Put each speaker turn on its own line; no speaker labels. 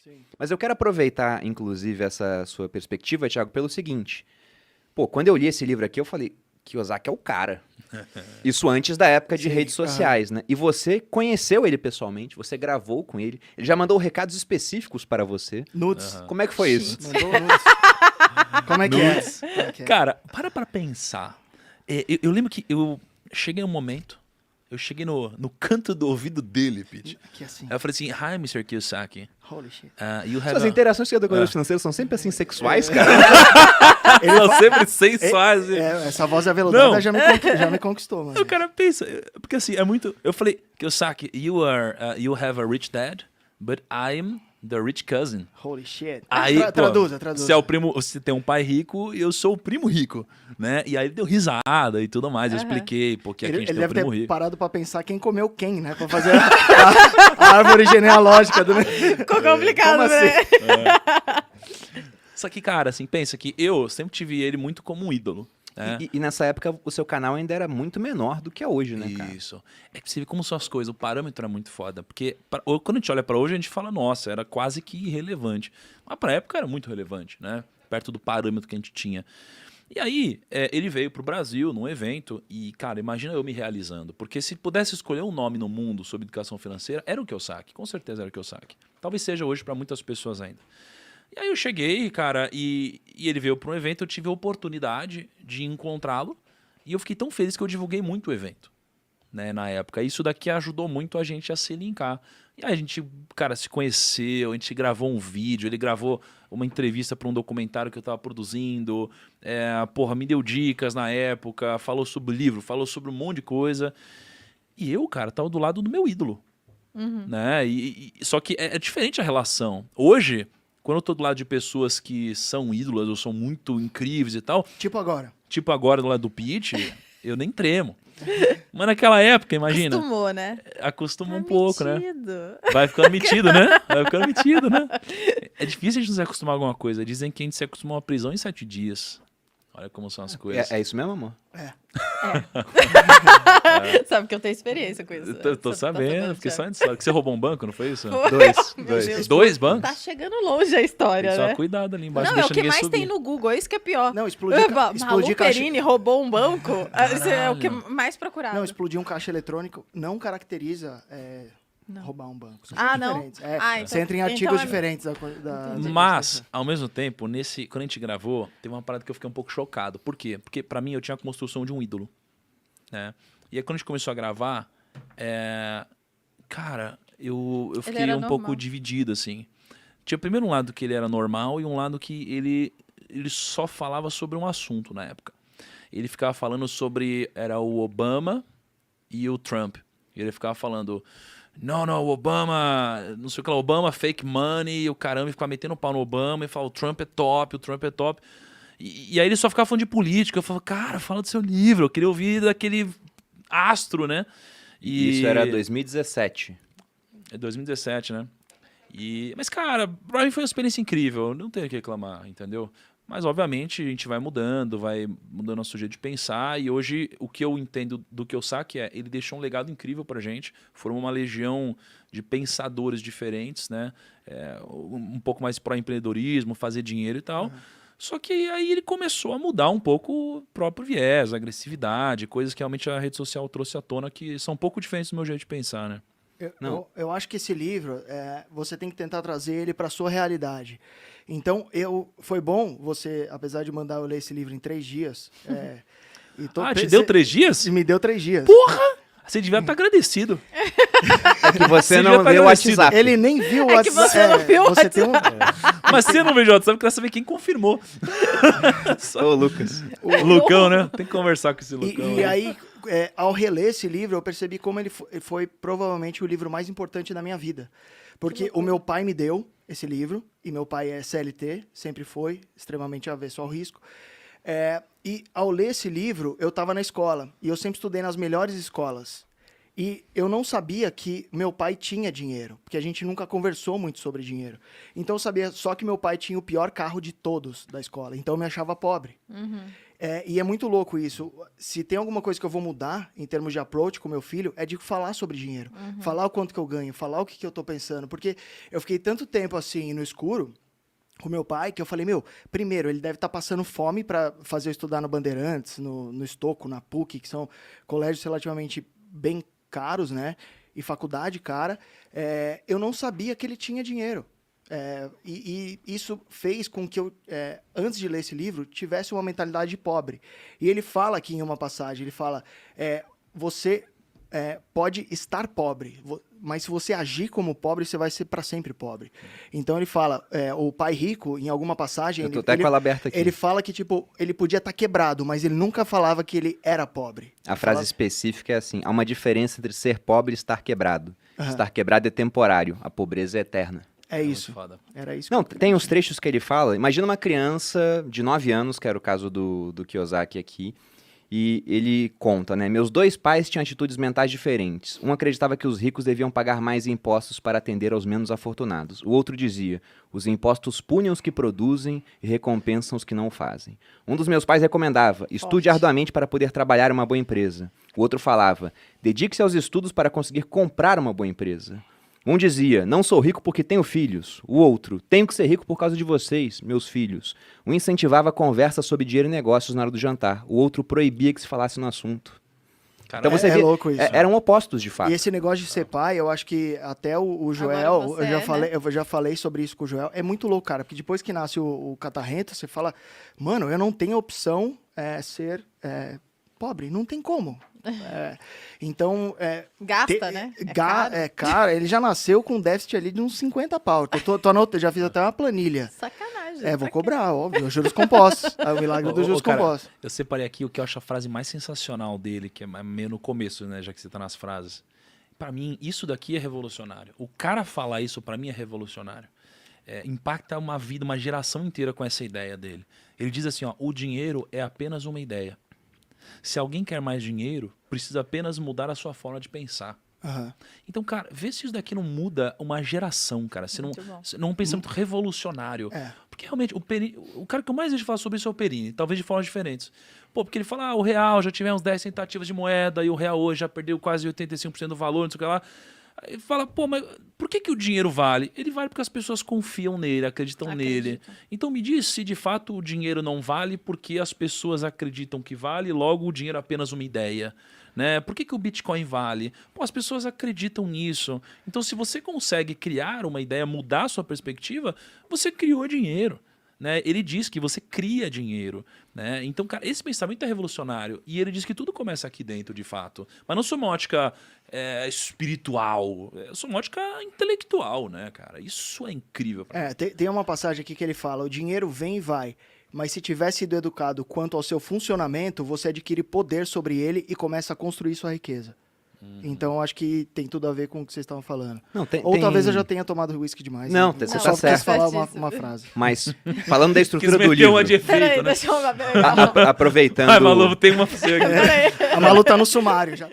Sim.
Mas eu quero aproveitar, inclusive, essa sua perspectiva, Thiago, pelo seguinte. Pô, quando eu li esse livro aqui, eu falei, Kiyosaki é o cara. Isso antes da época de
Sim,
redes sociais, né? E você conheceu ele pessoalmente, você gravou com ele já mandou recados específicos para você.
Nudes.
Como é que foi isso?
Mandou nudes. Como é que é?
Nudes.
Como é que é?
Cara, pra pensar. Eu lembro que eu cheguei um momento, eu cheguei no canto do ouvido dele, Pete.
Aqui assim.
Aí eu falei assim, Hi, Mr. Kiyosaki.
Holy shit.
You have
Suas
a...
interações com educadores financeiros são sempre assim sexuais, cara.
Eles são sempre sensuais.
Essa voz aveludada
Não.
já me conquistou, mano.
O cara pensa, porque assim, é muito... Eu falei, Kiyosaki, you have a rich dad, but I'm the rich cousin.
Holy shit.
Aí, pô,
Traduza.
Você é o primo, você tem um pai rico e eu sou o primo rico, né? E aí ele deu risada e tudo mais. Eu expliquei porque aqui a
Ele
gente tem o
deve ter
primo rico.
parado pra pensar quem comeu quem, né? Pra fazer a árvore genealógica do...
Ficou complicado,
Como
né?
Só que, cara, assim, pensa que eu sempre tive ele muito como um ídolo. Né?
E nessa época o seu canal ainda era muito menor do que é hoje, né, cara?
Isso. É que você vê como são as coisas, o parâmetro é muito foda. Porque quando a gente olha pra hoje, a gente fala, nossa, era quase que irrelevante. Mas pra época era muito relevante, né? Perto do parâmetro que a gente tinha. E aí, ele veio pro Brasil num evento e, cara, imagina eu me realizando. Porque se pudesse escolher um nome no mundo sobre educação financeira, era o Kiyosaki. Com certeza era o Kiyosaki. Talvez seja hoje pra muitas pessoas ainda. E aí eu cheguei, cara, e ele veio para um evento, eu tive a oportunidade de encontrá-lo e eu fiquei tão feliz que eu divulguei muito o evento, né, na época. Isso daqui ajudou muito a gente a se linkar. E aí a gente, cara, se conheceu, a gente gravou um vídeo, ele gravou uma entrevista para um documentário que eu estava produzindo, me deu dicas na época, falou sobre o livro, falou sobre um monte de coisa. E eu, cara, tava do lado do meu ídolo, né? Só que é diferente a relação. Hoje... Quando eu tô do lado de pessoas que são ídolas ou são muito incríveis e tal...
Tipo agora.
Tipo agora do lado do Pete, eu nem tremo. Mas naquela época, imagina...
Acostumou, né?
Acostuma um pouco, né?
Metido.
Vai ficando metido, né? Vai ficando metido, né? É difícil a gente não se acostumar a alguma coisa. Dizem que a gente se acostuma a uma prisão em 7 dias. Olha como são as coisas.
É isso mesmo, amor?
Sabe que eu tenho experiência com isso.
Eu tô
Você tá
sabendo, fiquei
Thiago?
só que você roubou um banco, não foi isso?
Foi.
Dois.
Meu
Dois.
Deus.
2 bancos?
Tá chegando longe a história,
Tem só
né?
cuidado ali embaixo,
Não, é
deixa
o que
ninguém
mais
subir.
tem no Google, é isso que é pior.
Não, explodir
Malu
caixa...
Perini roubou um banco. Esse é o que é mais procurado.
Não, explodir um caixa eletrônico não caracteriza
Não.
roubar um banco. São
Ah, não?
diferentes.
Ah, então-
Você entra em artigos
então é-
diferentes da
Mas, ao mesmo tempo, quando a gente gravou, teve uma parada que eu fiquei um pouco chocado. Por quê? Porque pra mim eu tinha a construção de um ídolo, né? E aí quando a gente começou a gravar, cara, eu fiquei
era
um
normal.
pouco dividido, assim. Tinha primeiro um lado que ele era normal e um lado que ele só falava sobre um assunto na época. Ele ficava falando sobre... Era o Obama e o Trump. E ele ficava falando... Não, o Obama... Não sei o que lá. Obama, fake money. E o caramba, e ficava metendo pau no Obama. E falava, o Trump é top, o Trump é top. E aí ele só ficava falando de política. Eu falava, cara, fala do seu livro. Eu queria ouvir daquele astro, né? E
Isso era 2017.
É 2017, né? Mas, cara, pra mim foi uma experiência incrível. Não tenho o que reclamar, entendeu? Mas, obviamente, a gente vai mudando nosso jeito de pensar. E hoje, o que eu entendo do Kiyosaki ele deixou um legado incrível pra gente. Formou uma legião de pensadores diferentes, né? Um pouco mais pró-empreendedorismo, fazer dinheiro e tal. Só que aí ele começou a mudar um pouco o próprio viés, a agressividade, coisas que realmente a rede social trouxe à tona que são um pouco diferentes do meu jeito de pensar, né?
Eu acho que esse livro, você tem que tentar trazer ele para sua realidade. Então, foi bom você, apesar de mandar eu ler esse livro em 3 dias...
te deu 3 dias?
Me deu 3 dias.
Porra! Você devia estar agradecido.
É que você
Você
não
devia tá
viu o
agradecido.
WhatsApp.
Ele nem viu o
É que
WhatsApp.
você não viu o
Você tem um...
Mas você não veio o WhatsApp, quer saber quem confirmou.
Ô, Lucas.
O Lucão, né? Tem que conversar com esse Lucão.
E
né?
aí, ao reler esse livro, eu percebi como ele foi provavelmente o livro mais importante da minha vida. Porque o meu pai me deu esse livro, e meu pai é CLT, sempre foi, extremamente avesso ao risco. E ao ler esse livro, eu estava na escola, e eu sempre estudei nas melhores escolas. E eu não sabia que meu pai tinha dinheiro, porque a gente nunca conversou muito sobre dinheiro. Então eu sabia só que meu pai tinha o pior carro de todos da escola, então eu me achava pobre. E é muito louco isso. Se tem alguma coisa que eu vou mudar em termos de approach com meu filho, é de falar sobre dinheiro. Falar o quanto que eu ganho, falar o que eu tô pensando. Porque eu fiquei tanto tempo assim no escuro com meu pai, que eu falei, primeiro, ele deve estar passando fome para fazer eu estudar no Bandeirantes, no Estocco, na PUC, que são colégios relativamente bem caros, né? E faculdade cara. Eu não sabia que ele tinha dinheiro. E isso fez com que eu, antes de ler esse livro, tivesse uma mentalidade de pobre. E ele fala aqui em uma passagem, ele fala, você pode estar pobre, mas se você agir como pobre, você vai ser para sempre pobre. Então ele fala, o pai rico, em alguma passagem...
Eu tô até com ela aberta aqui.
Ele fala que, tipo, ele podia estar quebrado, mas ele nunca falava que ele era pobre.
A frase específica é assim, há uma diferença entre ser pobre e estar quebrado.
Aham.
Estar quebrado é temporário, a pobreza é eterna.
É
muito
isso.
foda.
Era isso.
Não, tem uns trechos que ele fala. Imagina uma criança de 9 anos, que era o caso do Kiyosaki aqui, e ele conta, né? Meus 2 pais tinham atitudes mentais diferentes. Um acreditava que os ricos deviam pagar mais impostos para atender aos menos afortunados. O outro dizia, os impostos punem os que produzem e recompensam os que não o fazem. Um dos meus pais recomendava, estude arduamente para poder trabalhar em uma boa empresa. O outro falava, dedique-se aos estudos para conseguir comprar uma boa empresa. Um dizia, não sou rico porque tenho filhos. O outro, tenho que ser rico por causa de vocês, meus filhos. Um incentivava conversa sobre dinheiro e negócios na hora do jantar. O outro proibia que se falasse no assunto.
Cara,
Então você
é
vê,
louco isso.
eram opostos de fato.
E esse negócio de ser pai, eu acho que até o Joel,
Agora você
eu já falei sobre isso com o Joel, é muito louco, cara, porque depois que nasce o catarrento, você fala, mano, eu não tenho opção ser pobre, não tem como. Então,
Gasta, né?
cara, ele já nasceu com um déficit ali de uns 50 pau. Já fiz até uma planilha.
Sacanagem.
Vou cobrar, óbvio, juros compostos. É o milagre dos juros
cara,
compostos.
eu separei aqui o que eu acho a frase mais sensacional dele, que é meio no começo, né, já que você tá nas frases. Pra mim, isso daqui é revolucionário. O cara falar isso, pra mim, é revolucionário. Impacta uma vida, uma geração inteira com essa ideia dele. Ele diz assim, ó, o dinheiro é apenas uma ideia. Se alguém quer mais dinheiro, precisa apenas mudar a sua forma de pensar.
Aham.
Então, cara, vê se isso daqui não muda uma geração, cara.
Muito bom.
Se não um pensamento revolucionário.
É.
Porque realmente, o cara que eu mais vejo falar sobre isso é o Perini, talvez de formas diferentes. Pô, porque ele fala, o real já tivemos 10 tentativas de moeda e o real hoje já perdeu quase 85% do valor, não sei o que lá. Aí fala, pô, mas por que o dinheiro vale? Ele vale porque as pessoas confiam nele, acreditam nele. Então me diz se de fato o dinheiro não vale porque as pessoas acreditam que vale, logo o dinheiro é apenas uma ideia. Né? Por que o Bitcoin vale? Pô, as pessoas acreditam nisso. Então se você consegue criar uma ideia, mudar a sua perspectiva, você criou dinheiro. Né? Ele diz que você cria dinheiro. Né? Então, cara, esse pensamento é revolucionário. E ele diz que tudo começa aqui dentro, de fato. Mas não sob uma ótica espiritual. É sob uma ótica intelectual, né, cara? Isso é incrível.
Tem uma passagem aqui que ele fala, o dinheiro vem e vai. Mas se tiver sido educado quanto ao seu funcionamento, você adquire poder sobre ele e começa a construir sua riqueza. Então, eu acho que tem tudo a ver com o que vocês estavam falando.
Não,
Talvez eu já tenha tomado uísque demais.
Não,
né?
você
Só
tá certo.
quis falar
Certíssimo.
uma frase.
Mas, falando da estrutura
Quis
do
meter
livro,
uma de efeito,
Peraí,
né?
deixa eu...
aproveitando...
Ai, Malu, tem uma pra você aqui.
A Malu tá no sumário já.